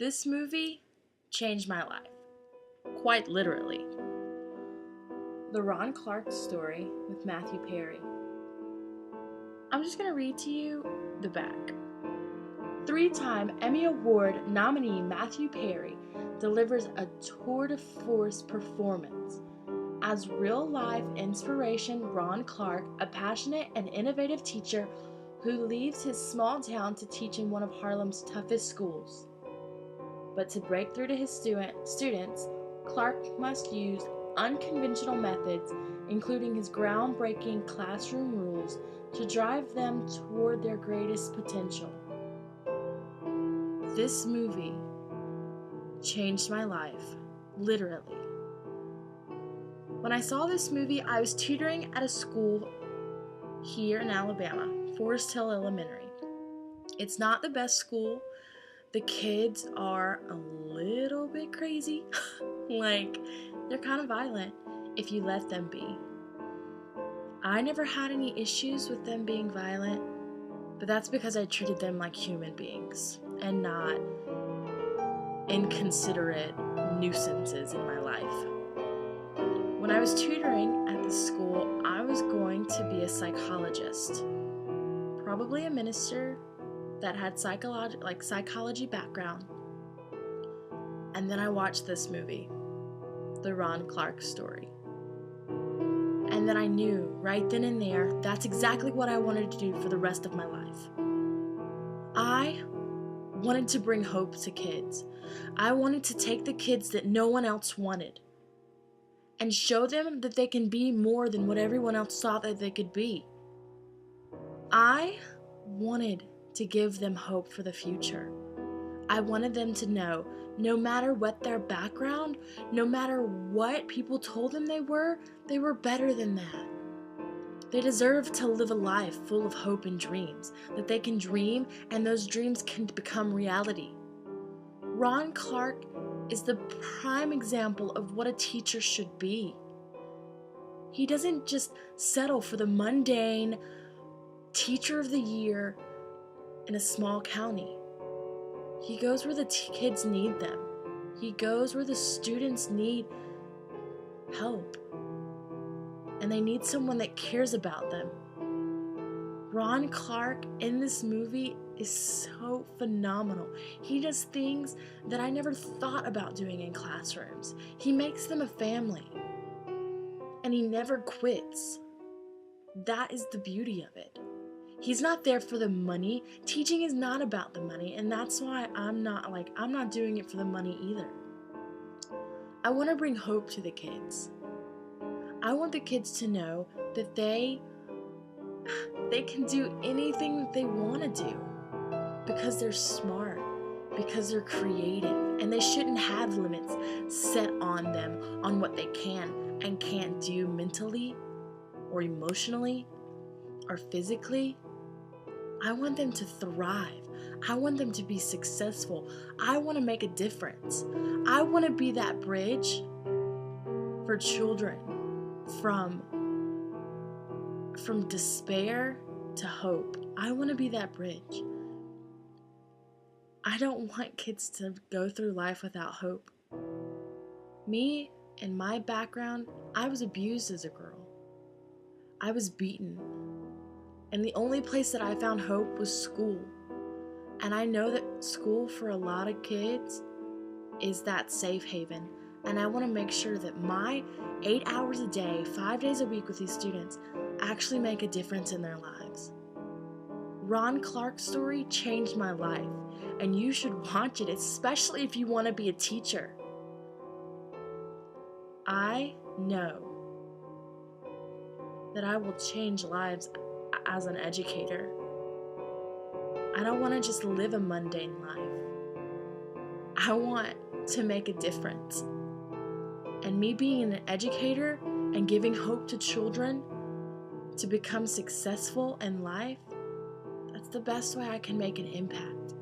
This movie changed my life, quite literally. The Ron Clark Story with Matthew Perry. I'm just going to read to you the back. Three-time Emmy Award nominee Matthew Perry delivers a tour de force performance as real-life inspiration Ron Clark, a passionate and innovative teacher who leaves his small town to teach in one of Harlem's toughest schools. But to break through to his students, Clark must use unconventional methods, including his groundbreaking classroom rules, to drive them toward their greatest potential. This movie changed my life, literally. When I saw this movie, I was tutoring at a school here in Alabama, Forest Hill Elementary. It's not the best school. The kids are a little bit crazy. They're kind of violent if you let them be. I never had any issues with them being violent, but that's because I treated them like human beings and not inconsiderate nuisances in my life. When I was tutoring at the school, I was going to be a psychologist, probably a minister that had psychology background. And then I watched this movie, The Ron Clark Story. And then I knew right then and there that's exactly what I wanted to do for the rest of my life. I wanted to bring hope to kids. I wanted to take the kids that no one else wanted and show them that they can be more than what everyone else thought that they could be. I wanted to give them hope for the future. I wanted them to know, no matter what their background, no matter what people told them they were better than that. They deserve to live a life full of hope and dreams, that they can dream and those dreams can become reality. Ron Clark is the prime example of what a teacher should be. He doesn't just settle for the mundane teacher of the year in a small county. He goes where the kids need them. He goes where the students need help. And they need someone that cares about them. Ron Clark in this movie is so phenomenal. He does things that I never thought about doing in classrooms. He makes them a family. And he never quits. That is the beauty of it. He's not there for the money. Teaching is not about the money, and that's why I'm not doing it for the money either. I want to bring hope to the kids. I want the kids to know that they can do anything that they want to do because they're smart, because they're creative, and they shouldn't have limits set on them on what they can and can't do mentally or emotionally or physically. I want them to thrive. I want them to be successful. I want to make a difference. I want to be that bridge for children from despair to hope. I want to be that bridge. I don't want kids to go through life without hope. Me and my background, I was abused as a girl. I was beaten. And the only place that I found hope was school. And I know that school for a lot of kids is that safe haven. And I want to make sure that my 8 hours a day, 5 days a week with these students actually make a difference in their lives. Ron Clark's story changed my life. And you should watch it, especially if you want to be a teacher. I know that I will change lives as an educator. I don't want to just live a mundane life. I want to make a difference. And me being an educator and giving hope to children to become successful in life, that's the best way I can make an impact.